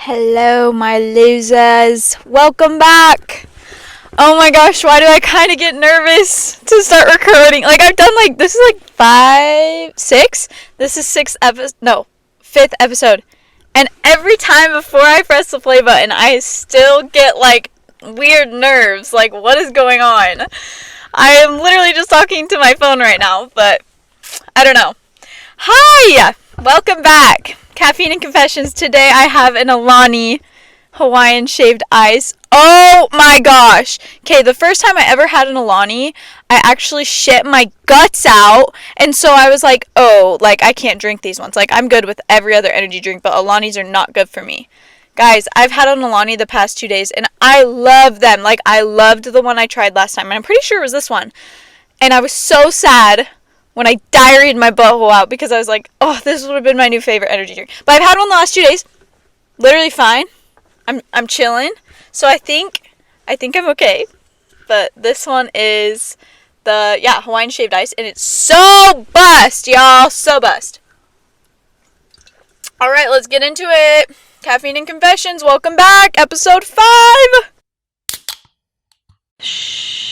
Hello, my losers. Welcome back. Oh my gosh, why do I kind of get nervous to start recording? Like, I've done this is six? This is fifth episode. And every time before I press the play button, I still get weird nerves. Like, what is going on? I am literally just talking to my phone right now, but I don't know. Hi! Welcome back. Caffeine and Confessions. Today I have an Alani Hawaiian shaved ice. Oh my gosh. Okay, the first time I ever had an Alani, I actually shit my guts out. And so I was like, I can't drink these ones. I'm good with every other energy drink, but Alanis are not good for me. Guys, I've had an Alani the past 2 days, and I love them. I loved the one I tried last time, and I'm pretty sure it was this one. And I was so sad when I diarrheaed my butthole out because I was like, oh, this would have been my new favorite energy drink. But I've had one the last 2 days. Literally fine. I'm chilling. So I think I'm okay. But this one is the Hawaiian shaved ice, and it's so bust, y'all. So bust. Alright, let's get into it. Caffeine and Confessions, welcome back. Episode 5. Shh.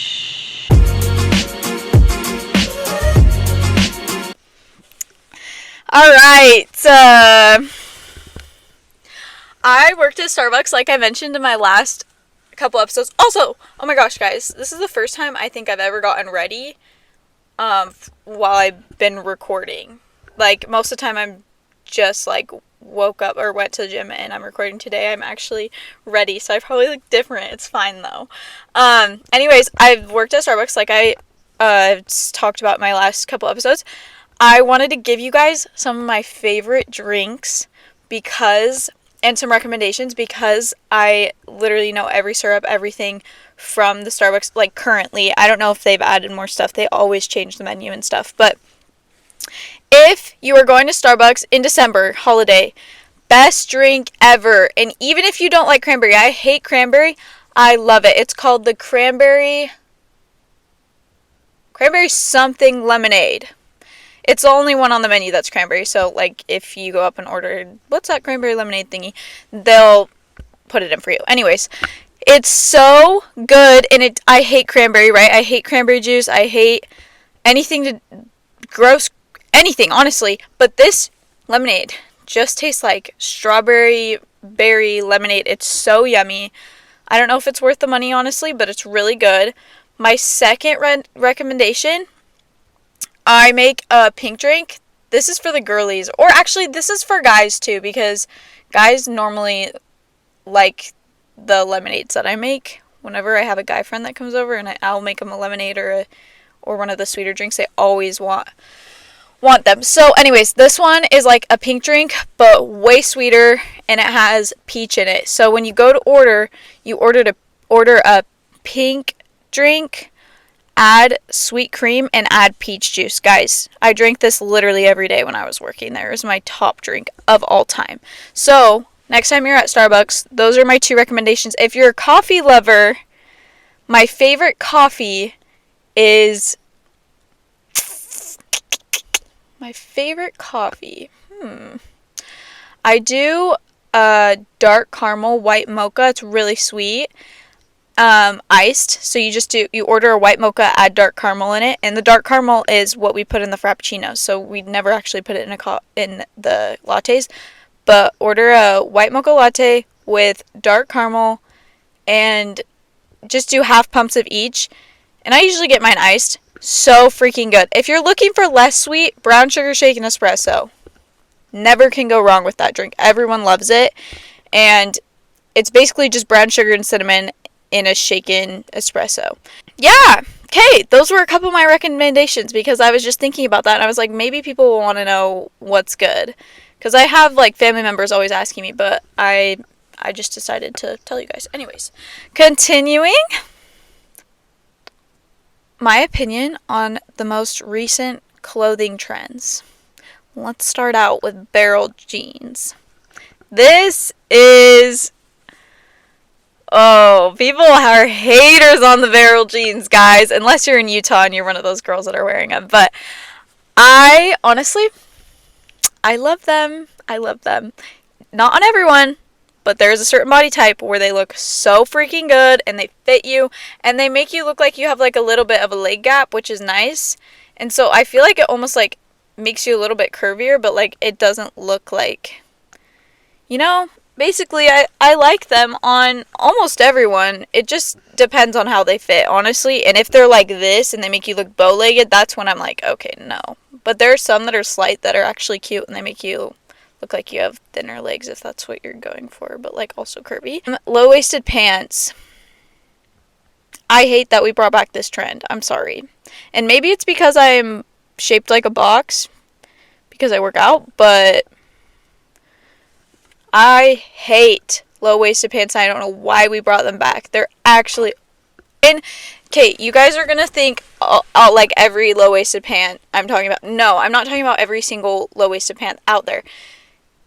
Alright, I worked at Starbucks, like I mentioned in my last couple episodes. Also, oh my gosh, guys, this is the first time I think I've ever gotten ready while I've been recording. Most of the time I'm just woke up or went to the gym and I'm recording. Today I'm actually ready, so I probably look different. It's fine though. Anyways, I've worked at Starbucks like I talked about in my last couple episodes. I wanted to give you guys some of my favorite drinks and some recommendations because I literally know every syrup, everything from the Starbucks, currently. I don't know if they've added more stuff. They always change the menu and stuff. But if you are going to Starbucks in December, holiday, best drink ever. And even if you don't like cranberry, I hate cranberry. I love it. It's called the cranberry something lemonade. It's the only one on the menu that's cranberry, so, if you go up and order, what's that cranberry lemonade thingy, they'll put it in for you. Anyways, it's so good, and I hate cranberry, right? I hate cranberry juice. I hate gross anything, honestly. But this lemonade just tastes like strawberry berry lemonade. It's so yummy. I don't know if it's worth the money, honestly, but it's really good. My second recommendation, I make a pink drink. This is for the girlies. Or actually, this is for guys too, because guys normally like the lemonades that I make. Whenever I have a guy friend that comes over and I'll make them a lemonade or one of the sweeter drinks, they always want them. So anyways, this one is like a pink drink, but way sweeter, and it has peach in it. So when you go to order, you order a pink drink, add sweet cream, and add peach juice. Guys, I drank this literally every day when I was working there. It was my top drink of all time. So, next time you're at Starbucks, those are my 2 recommendations. If you're a coffee lover, my favorite coffee is... I do dark caramel white mocha. It's really sweet. Iced, so you order a white mocha, add dark caramel in it, and the dark caramel is what we put in the frappuccino, so we never actually put it in the lattes, but order a white mocha latte with dark caramel, and just do half pumps of each, and I usually get mine iced. So freaking good. If you're looking for less sweet, brown sugar shake and espresso. Never can go wrong with that drink. Everyone loves it, and it's basically just brown sugar and cinnamon in a shaken espresso. Yeah, okay, those were a couple of my recommendations because I was just thinking about that and I was like, maybe people will want to know what's good. Because I have family members always asking me, but I just decided to tell you guys. Anyways, continuing. My opinion on the most recent clothing trends. Let's start out with barrel jeans. This is... Oh, people are haters on the barrel jeans, guys. Unless you're in Utah and you're one of those girls that are wearing them. But I honestly love them. Not on everyone, but there's a certain body type where they look so freaking good and they fit you and they make you look like you have like a little bit of a leg gap, which is nice. And so I feel like it almost like makes you a little bit curvier, but like it doesn't look like, basically I like them on almost everyone. It just depends on how they fit, honestly. And if they're like this and they make you look bow-legged, that's when I'm like, okay, no. But there are some that are slight that are actually cute and they make you look like you have thinner legs if that's what you're going for, but like also curvy. Low-waisted pants. I hate that we brought back this trend. I'm sorry. And maybe it's because I'm shaped like a box because I work out, but I hate low-waisted pants. I don't know why we brought them back. They're actually... And, okay, you guys are going to think, like, every low-waisted pant I'm talking about. No, I'm not talking about every single low-waisted pant out there.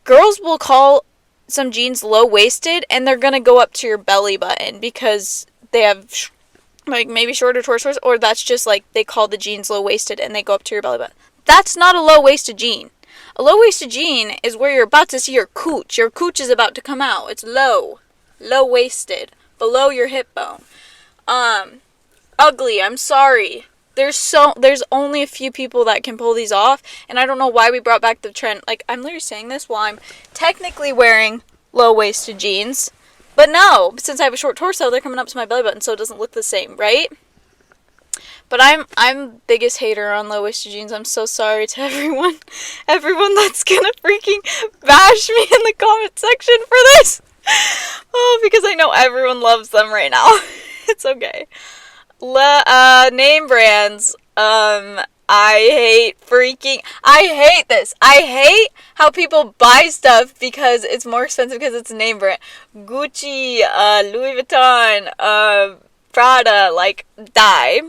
Girls will call some jeans low-waisted, and they're going to go up to your belly button because they have, like, maybe shorter torsos, or that's just, like, they call the jeans low-waisted, and they go up to your belly button. That's not a low-waisted jean. A low-waisted jean is where you're about to see your cooch. Your cooch is about to come out. It's low-waisted, below your hip bone. Ugly, I'm sorry. There's only a few people that can pull these off, and I don't know why we brought back the trend. Like, I'm literally saying this while I'm technically wearing low-waisted jeans, but no, since I have a short torso, they're coming up to my belly button, so it doesn't look the same, right? But I'm biggest hater on low-waisted jeans. I'm so sorry to everyone that's gonna freaking bash me in the comment section for this. Oh, because I know everyone loves them right now. It's okay. Name brands. I hate this. I hate how people buy stuff because it's more expensive because it's a name brand. Gucci, Louis Vuitton, Prada, like, die.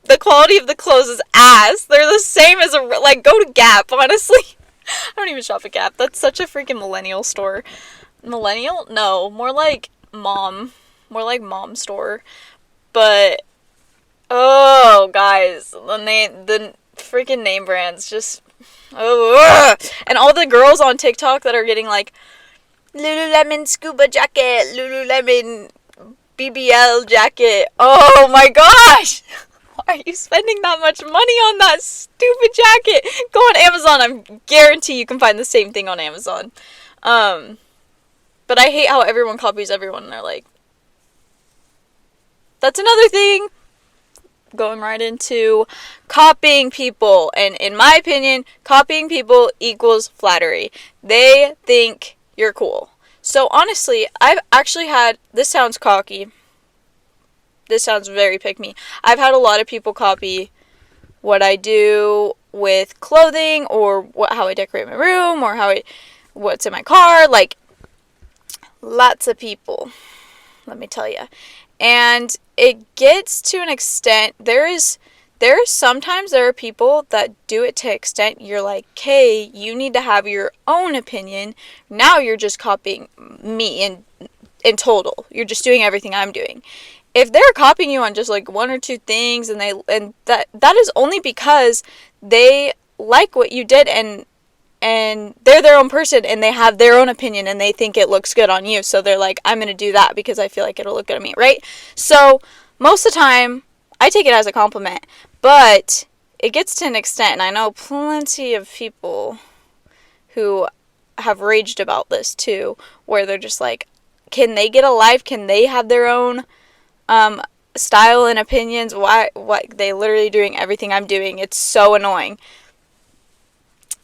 The quality of the clothes is ass. They're the same as go to Gap, honestly. I don't even shop at Gap. That's such a freaking millennial store. Millennial? No, more like mom store. But oh, guys, the freaking name brands just and all the girls on TikTok that are getting like Lululemon scuba jacket, Lululemon BBL jacket. Oh my gosh. Why are you spending that much money on that stupid jacket? Go on Amazon. I guarantee you can find the same thing on Amazon. But I hate how everyone copies everyone and they're like, that's another thing. Going right into copying people. And in my opinion, copying people equals flattery. They think you're cool. So honestly, I've actually had, this sounds cocky. This sounds very pick-me. I've had a lot of people copy what I do with clothing or how I decorate my room or what's in my car. Like, lots of people, let me tell you. And it gets to an extent, sometimes there are people that do it to an extent you're like, hey, you need to have your own opinion. Now you're just copying me in total. You're just doing everything I'm doing. If they're copying you on just like one or two things and that is only because they like what you did and they're their own person and they have their own opinion and they think it looks good on you. So they're like, I'm going to do that because I feel like it'll look good on me, right? So most of the time, I take it as a compliment. But it gets to an extent, and I know plenty of people who have raged about this too, where they're just like, can they get a life? Can they have their own style and opinions? Why they literally doing everything I'm doing? It's so annoying.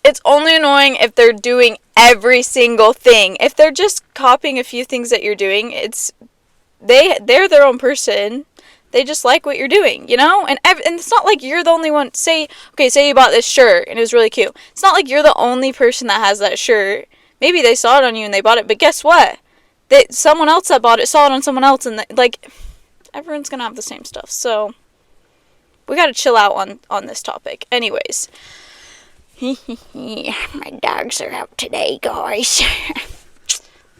It's only annoying if they're doing every single thing. If they're just copying a few things that you're doing, they're their own person. They just like what you're doing, you know? And it's not like you're the only one. Say you bought this shirt and it was really cute. It's not like you're the only person that has that shirt. Maybe they saw it on you and they bought it, but guess what? Someone else that bought it saw it on someone else, and everyone's gonna have the same stuff. So we gotta chill out on this topic. Anyways. My dogs are out today, guys.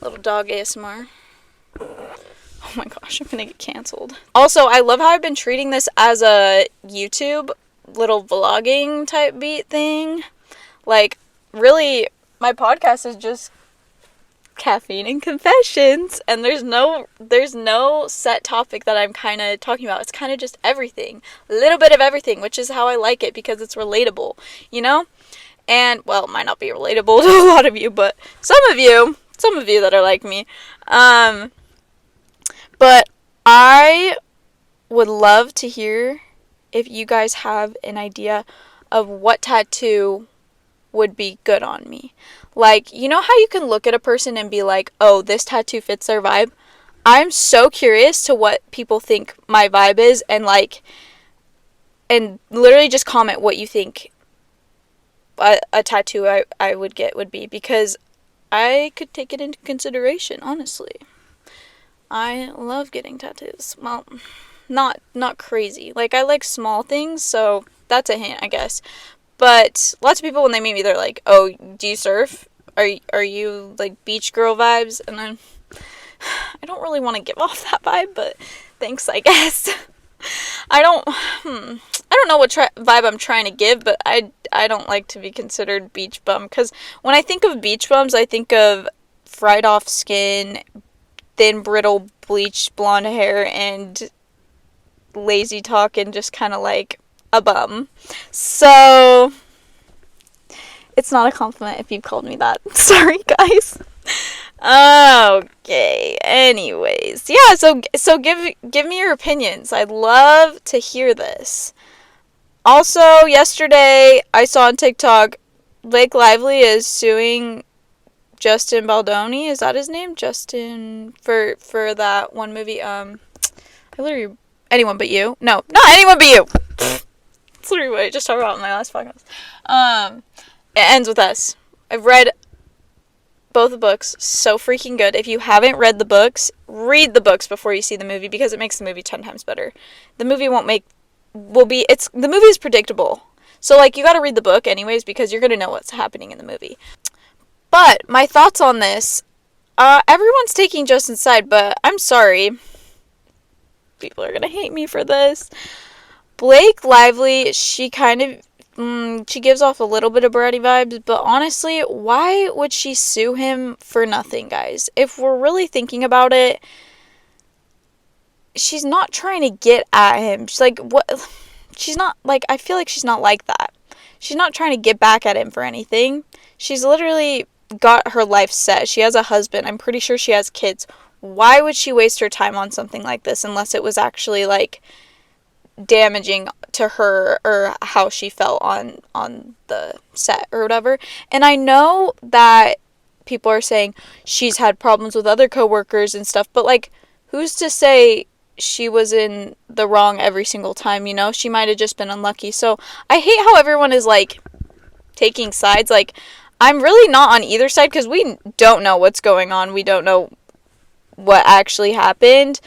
Little dog ASMR. Oh my gosh, I'm gonna get canceled. Also, I love how I've been treating this as a YouTube little vlogging type beat thing. Like, really, my podcast is just caffeine and confessions, and there's no set topic that I'm kind of talking about. It's kind of just everything, a little bit of everything, which is how I like it because it's relatable, you know. And well, it might not be relatable to a lot of you, but some of you that are like me. But I would love to hear if you guys have an idea of what tattoo would be good on me. Like, you know how you can look at a person and be like, oh, this tattoo fits their vibe? I'm so curious to what people think my vibe is, and literally just comment what you think a tattoo I would get would be, because I could take it into consideration, honestly. I love getting tattoos. Well, not crazy. Like, I like small things, so that's a hint, I guess. But lots of people, when they meet me, they're like, oh, do you surf? Are you like beach girl vibes? And I don't really want to give off that vibe, but thanks, I guess. I don't know what vibe I'm trying to give, but I don't like to be considered beach bum, because when I think of beach bums, I think of fried off skin, thin, brittle, bleached blonde hair, and lazy talk, and just kind of like a bum. So it's not a compliment if you've called me that. Sorry, guys. Okay. Anyways, yeah. So give me your opinions. I'd love to hear this. Also, yesterday I saw on TikTok, Blake Lively is suing Justin Baldoni. Is that his name? Justin, for that one movie. Anyone But You. No, not Anyone But You. That's literally what I just talked about in my last podcast. It ends with us. I've read both the books. So freaking good. If you haven't read the books, read the books before you see the movie, because it makes the movie 10 times better. The movie the movie is predictable. So, like, you gotta read the book anyways, because you're gonna know what's happening in the movie. But my thoughts on this, everyone's taking Justin's side, but I'm sorry. People are gonna hate me for this. Blake Lively, she kind of, she gives off a little bit of bratty vibes, but honestly, why would she sue him for nothing, guys? If we're really thinking about it, she's not trying to get at him. She's like, what? She's not, like, I feel like she's not like that. She's not trying to get back at him for anything. She's literally got her life set. She has a husband. I'm pretty sure she has kids. Why would she waste her time on something like this unless it was actually, like, damaging to her or how she felt on the set or whatever? And I know that people are saying she's had problems with other coworkers and stuff, but, like, who's to say she was in the wrong every single time, you know? She might have just been unlucky. So I hate how everyone is, like, taking sides. Like, I'm really not on either side, because we don't know what's going on. We don't know what actually happened.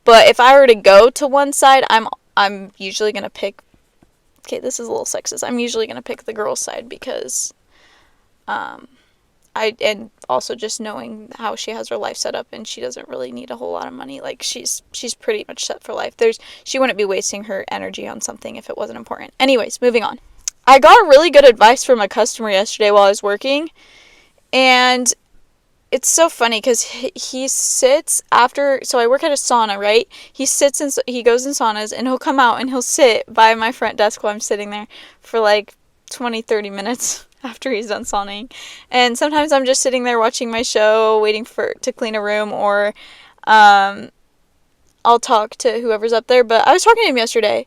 But if I were to go to one side, I'm usually going to pick, okay, this is a little sexist, I'm usually going to pick the girl's side, because and also just knowing how she has her life set up, and she doesn't really need a whole lot of money. Like, she's pretty much set for life. She wouldn't be wasting her energy on something if it wasn't important. Anyways, moving on. I got really good advice from a customer yesterday while I was working, and it's so funny because he sits after, so I work at a sauna, right? He goes in saunas, and he'll come out and he'll sit by my front desk while I'm sitting there for like 20-30 minutes after he's done sauning. And sometimes I'm just sitting there watching my show, waiting to clean a room, or I'll talk to whoever's up there. But I was talking to him yesterday,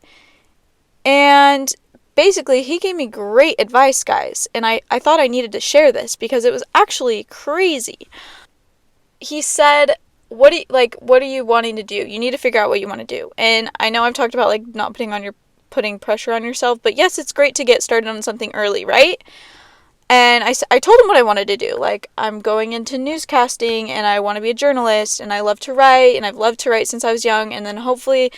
and basically he gave me great advice, guys, and I thought I needed to share this because it was actually crazy. He said, what are you wanting to do? You need to figure out what you want to do. And I know I've talked about, like, not putting pressure on yourself, but yes, it's great to get started on something early, right? And I told him what I wanted to do. Like, I'm going into newscasting, and I want to be a journalist, and I love to write, and I've loved to write since I was young, and then hopefully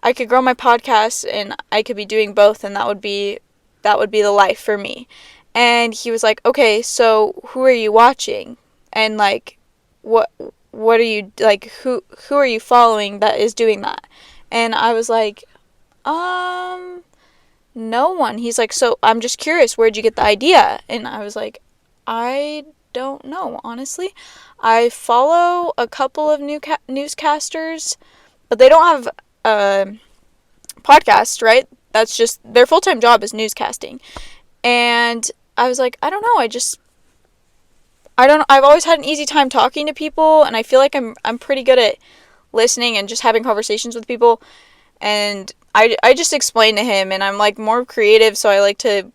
I could grow my podcast, and I could be doing both, and that would be the life for me. And he was like, okay, so who are you watching? And, like, what are you, like, who are you following that is doing that? And I was like, no one. He's like, so I'm just curious, where'd you get the idea? And I was like, I don't know, honestly. I follow a couple of newscasters, but they don't have a podcast, right? That's just their full-time job is newscasting. And I was like, I don't know, I've always had an easy time talking to people, and I feel like I'm pretty good at listening and just having conversations with people. And I just explained to him, and I'm like more creative, so I like to,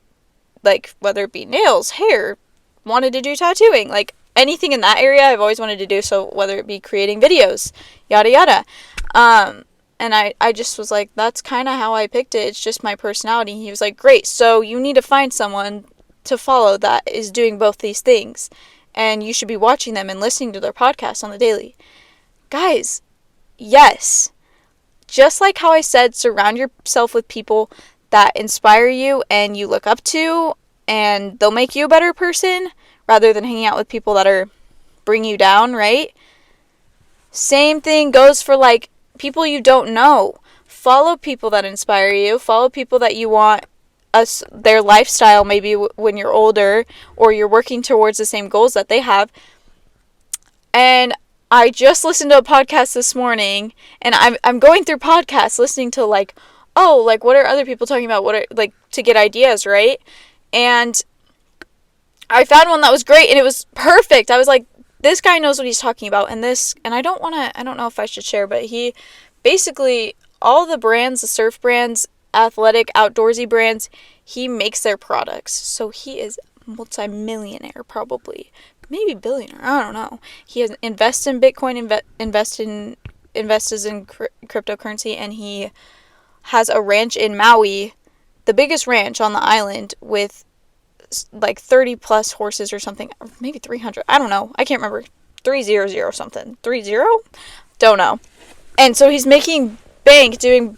like, whether it be nails, hair, wanted to do tattooing, like anything in that area I've always wanted to do, so whether it be creating videos, yada yada. And I just was like, that's kind of how I picked it. It's just my personality. He was like, great, so you need to find someone to follow that is doing both these things, and you should be watching them and listening to their podcasts on the daily. Guys, yes. Just like how I said, surround yourself with people that inspire you and you look up to, and they'll make you a better person rather than hanging out with people that bring you down, right? Same thing goes for, like, people you don't know. Follow people that inspire you. Follow people that you want their lifestyle maybe when you're older, or you're working towards the same goals that they have. And I just listened to a podcast this morning, and I'm going through podcasts listening to, like, oh, like, what are other people talking about? What are, like, to get ideas, right? And I found one that was great, and it was perfect. I was like, this guy knows what he's talking about, and I don't know if I should share, but he basically, all the brands, the surf brands, athletic, outdoorsy brands, he makes their products. So he is multi-millionaire, probably. Maybe billionaire, I don't know. He has invests in Bitcoin, invests in cryptocurrency, and he has a ranch in Maui, the biggest ranch on the island, with like 30 plus horses or something, or maybe 300. I don't know. I can't remember. 300 something. 30? Don't know. And so he's making bank doing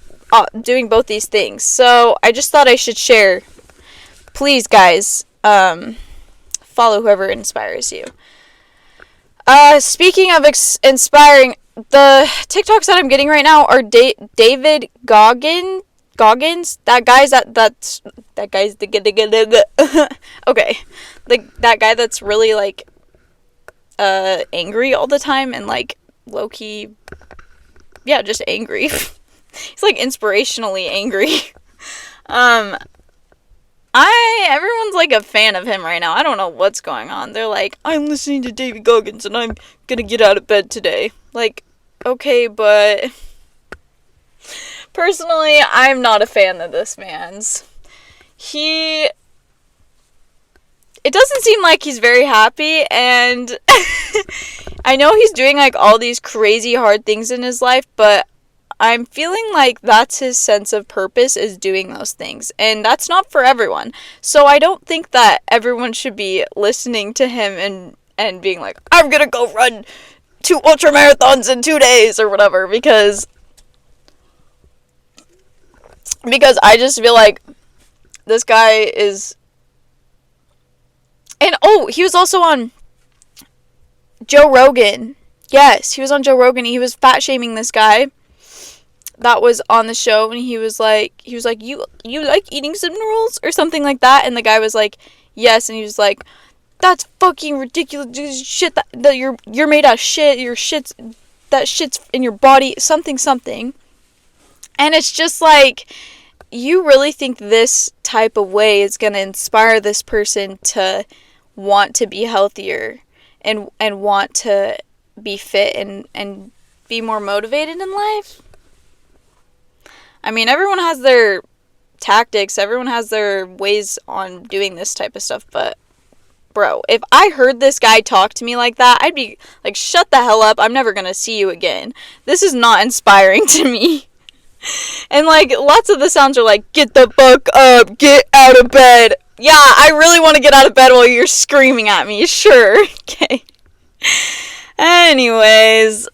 both these things. So I just thought I should share. Please, guys, follow whoever inspires you. Speaking of inspiring, the TikToks that I'm getting right now are David Goggins. That guy's that guy's okay. That guy that's really, like, angry all the time, and, like, low key, yeah, just angry. He's, like, inspirationally angry. Everyone's, like, a fan of him right now. I don't know what's going on. They're like, I'm listening to David Goggins and I'm gonna get out of bed today. Like, okay, but personally, I'm not a fan of this man's. It doesn't seem like he's very happy, and I know he's doing, like, all these crazy hard things in his life, but I'm feeling like that's his sense of purpose, is doing those things. And that's not for everyone. So I don't think that everyone should be listening to him and being like, I'm gonna go run 2 ultra marathons in 2 days or whatever, because I just feel like this guy is... And, oh, he was also on Joe Rogan. Yes, he was on Joe Rogan. He was fat shaming this guy that was on the show, and he was like, you like eating cinnamon rolls or something like that, and the guy was like, yes, and he was like, that's fucking ridiculous shit, that you're made out of shit, that shit's in your body, something, and it's just like, you really think this type of way is gonna inspire this person to want to be healthier and want to be fit and be more motivated in life? I mean, everyone has their tactics, everyone has their ways on doing this type of stuff, but bro, if I heard this guy talk to me like that, I'd be like, shut the hell up, I'm never gonna see you again. This is not inspiring to me. And, like, lots of the sounds are like, get the fuck up, get out of bed. Yeah, I really want to get out of bed while you're screaming at me, sure. Okay. Anyways,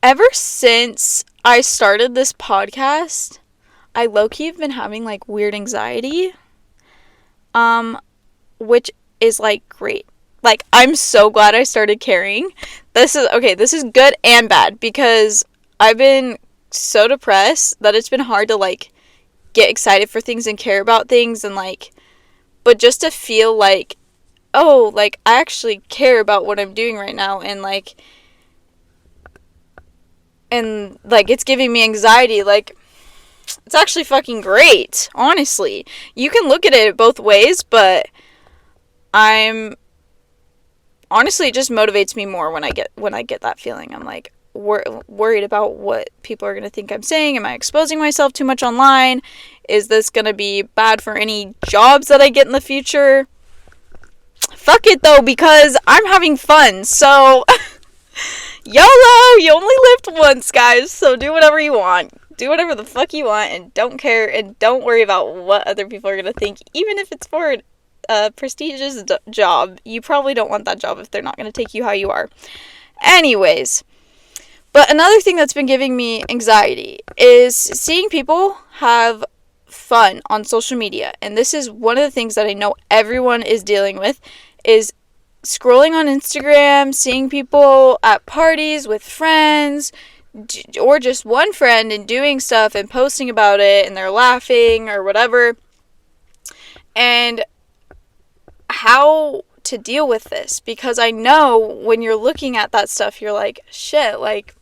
ever since I started this podcast, I low-key have been having, like, weird anxiety, which is, like, great. Like, I'm so glad I started caring. This is good and bad, because I've been so depressed that it's been hard to, like, get excited for things and care about things, and like, but just to feel like, oh, like I actually care about what I'm doing right now, and like it's giving me anxiety, like it's actually fucking great, honestly. You can look at it both ways, but honestly, it just motivates me more when I get that feeling. I'm like worried about what people are going to think I'm saying. Am I exposing myself too much online? Is this going to be bad for any jobs that I get in the future? Fuck it though, because I'm having fun. So YOLO, you only lived once, guys. So do whatever you want. Do whatever the fuck you want, and don't care, and don't worry about what other people are going to think. Even if it's for a prestigious job, you probably don't want that job if they're not going to take you how you are. Anyways, but another thing that's been giving me anxiety is seeing people have fun on social media. And this is one of the things that I know everyone is dealing with, is scrolling on Instagram, seeing people at parties with friends, or just one friend, and doing stuff and posting about it, and they're laughing or whatever. And how to deal with this, because I know when you're looking at that stuff, you're like, shit, like,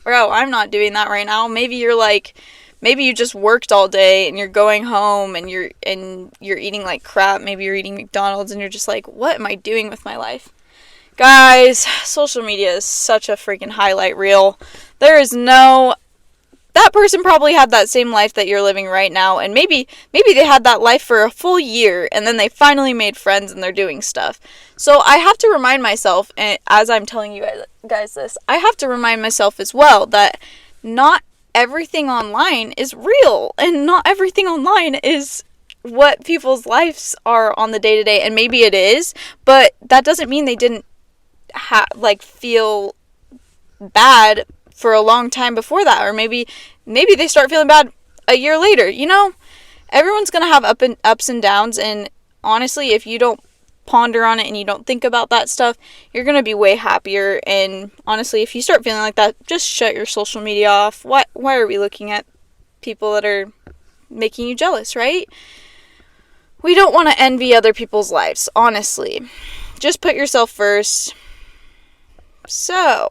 bro, I'm not doing that right now. Maybe you're like, maybe you just worked all day and you're going home and you're eating like crap. Maybe you're eating McDonald's and you're just like, what am I doing with my life? Guys, social media is such a freaking highlight reel. There is no... That person probably had that same life that you're living right now, and maybe they had that life for a full year, and then they finally made friends and they're doing stuff. So I have to remind myself, and as I'm telling you guys this, I have to remind myself as well that not everything online is real, and not everything online is what people's lives are on the day-to-day, and maybe it is, but that doesn't mean they didn't feel bad for a long time before that, or maybe they start feeling bad a year later. You know, everyone's gonna have ups and downs, and honestly, if you don't ponder on it and you don't think about that stuff, you're gonna be way happier. And honestly, if you start feeling like that, just shut your social media off. Why are we looking at people that are making you jealous, right? We don't want to envy other people's lives, honestly. Just put yourself first. So,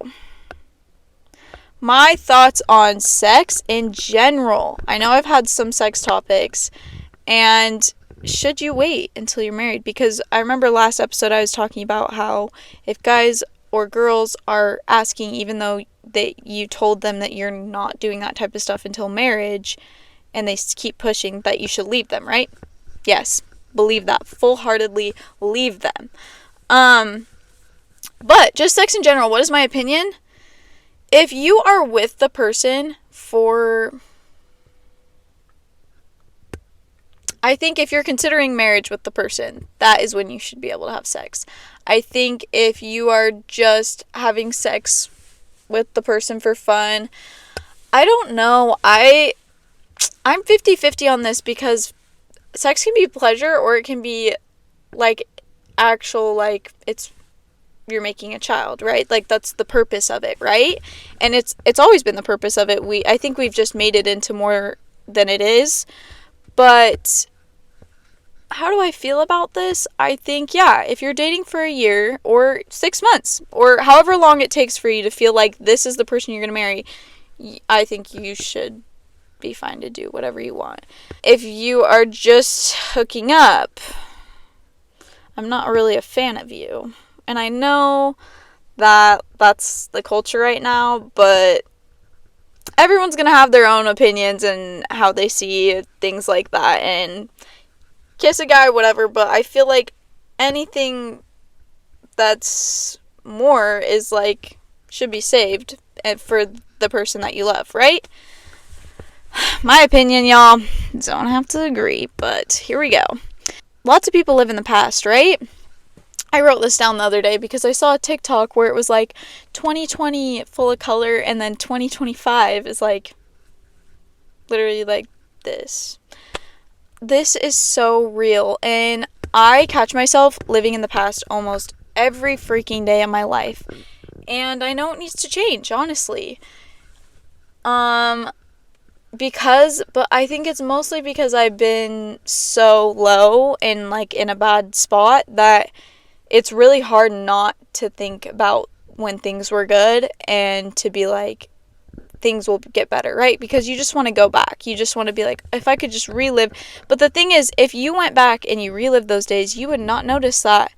my thoughts on sex in general. I know I've had some sex topics, and should you wait until you're married? Because I remember last episode I was talking about how if guys or girls are asking, even though you told them that you're not doing that type of stuff until marriage, and they keep pushing, that you should leave them, right? Yes, believe that. Full-heartedly leave them. But just sex in general, what is my opinion? If you are with the person I think if you're considering marriage with the person, that is when you should be able to have sex. I think if you are just having sex with the person for fun, I don't know. I'm 50-50 on this, because sex can be pleasure, or it can be like actual, like you're making a child, right? Like that's the purpose of it, right? And it's always been the purpose of it. I think we've just made it into more than it is. But how do I feel about this? I think, yeah, if you're dating for a year or 6 months or however long it takes for you to feel like this is the person you're going to marry, I think you should be fine to do whatever you want. If you are just hooking up, I'm not really a fan of you. And I know that that's the culture right now, but everyone's going to have their own opinions and how they see things like that. And kiss a guy, whatever, but I feel like anything that's more is like, should be saved for the person that you love, right? My opinion, y'all. Don't have to agree, but here we go. Lots of people live in the past, right? I wrote this down the other day because I saw a TikTok where it was like 2020 full of color, and then 2025 is like literally like this. This is so real, and I catch myself living in the past almost every freaking day of my life, and I know it needs to change, honestly. but I think it's mostly because I've been so low and like in a bad spot that it's really hard not to think about when things were good and to be like, things will get better, right? Because you just want to go back. You just want to be like, if I could just relive. But the thing is, if you went back and you relived those days, you would not notice that.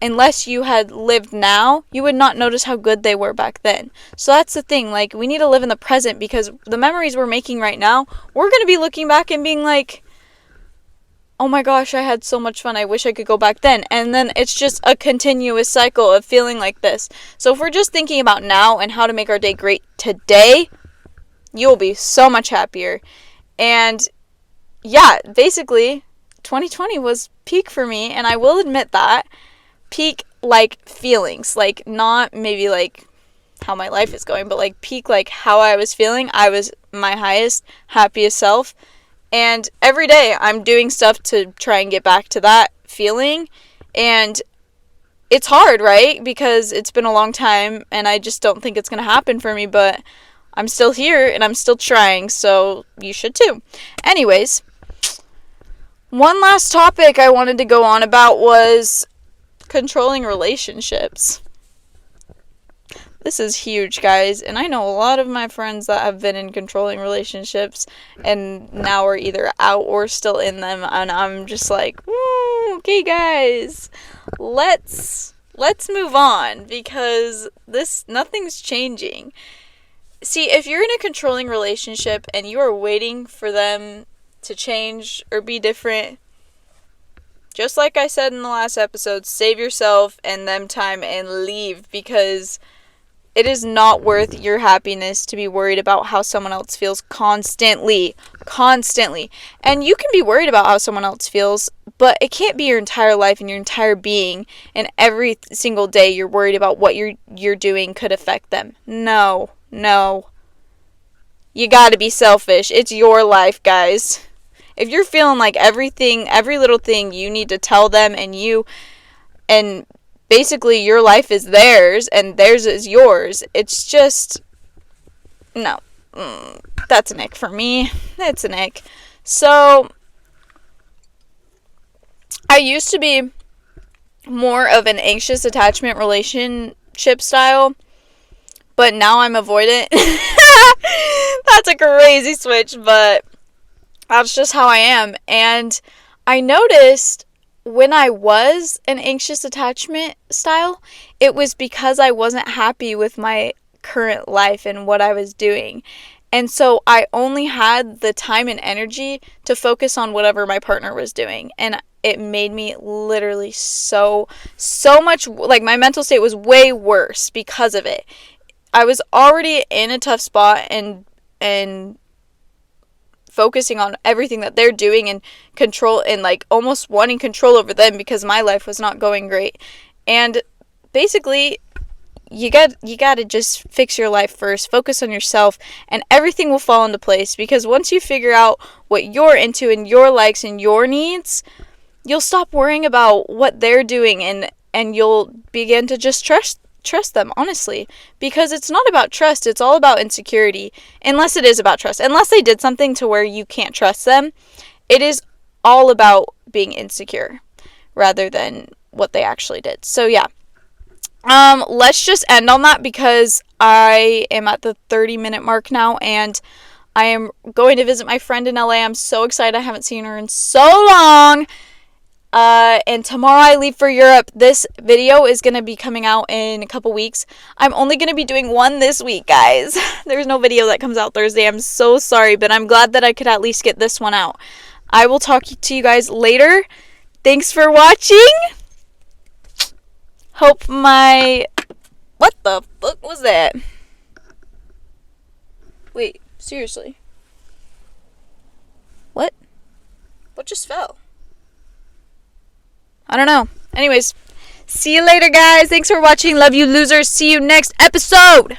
Unless you had lived now, you would not notice how good they were back then. So that's the thing. Like, we need to live in the present, because the memories we're making right now, we're going to be looking back and being like, oh my gosh, I had so much fun. I wish I could go back then. And then it's just a continuous cycle of feeling like this. So if we're just thinking about now and how to make our day great today, you'll be so much happier. And yeah, basically, 2020 was peak for me, and I will admit that. Peak, like, feelings. Like, not maybe, like, how my life is going, but, like, peak, like, how I was feeling. I was my highest, happiest self. And every day I'm doing stuff to try and get back to that feeling. And it's hard, right? Because it's been a long time and I just don't think it's going to happen for me. But I'm still here and I'm still trying. So you should too. Anyways, one last topic I wanted to go on about was controlling relationships. This is huge, guys, and I know a lot of my friends that have been in controlling relationships and now are either out or still in them, and I'm just like, okay, guys, let's move on, because nothing's changing. See, if you're in a controlling relationship and you are waiting for them to change or be different, just like I said in the last episode, save yourself and them time and leave, because it is not worth your happiness to be worried about how someone else feels constantly. And you can be worried about how someone else feels, but it can't be your entire life and your entire being, and every single day you're worried about what you're doing could affect them. No. You gotta be selfish. It's your life, guys. If you're feeling like every little thing you need to tell them, and basically your life is theirs and theirs is yours, it's just, no. That's an ick for me. It's an ick. So, I used to be more of an anxious attachment relationship style, but now I'm avoidant. That's a crazy switch, but that's just how I am. And I noticed when I was an anxious attachment style, it was because I wasn't happy with my current life and what I was doing. And so I only had the time and energy to focus on whatever my partner was doing. And it made me literally so much, like, my mental state was way worse because of it. I was already in a tough spot and focusing on everything that they're doing and control, and like almost wanting control over them because my life was not going great. And basically, you got to just fix your life first, focus on yourself, and everything will fall into place. Because once you figure out what you're into and your likes and your needs, you'll stop worrying about what they're doing, and you'll begin to just trust them, honestly, because it's not about trust, it's all about insecurity. Unless it is about trust, unless they did something to where you can't trust them, it is all about being insecure rather than what they actually did. So yeah, let's just end on that, because I am at the 30-minute mark now, and I am going to visit my friend in LA. I'm so excited. I haven't seen her in so long. And tomorrow I leave for Europe. This video is going to be coming out in a couple weeks. I'm only going to be doing one this week, guys. There's no video that comes out Thursday. I'm so sorry, but I'm glad that I could at least get this one out. I will talk to you guys later. Thanks for watching. Hope what the fuck was that? Wait, seriously. What just fell? I don't know. Anyways, see you later, guys. Thanks for watching. Love you, losers. See you next episode.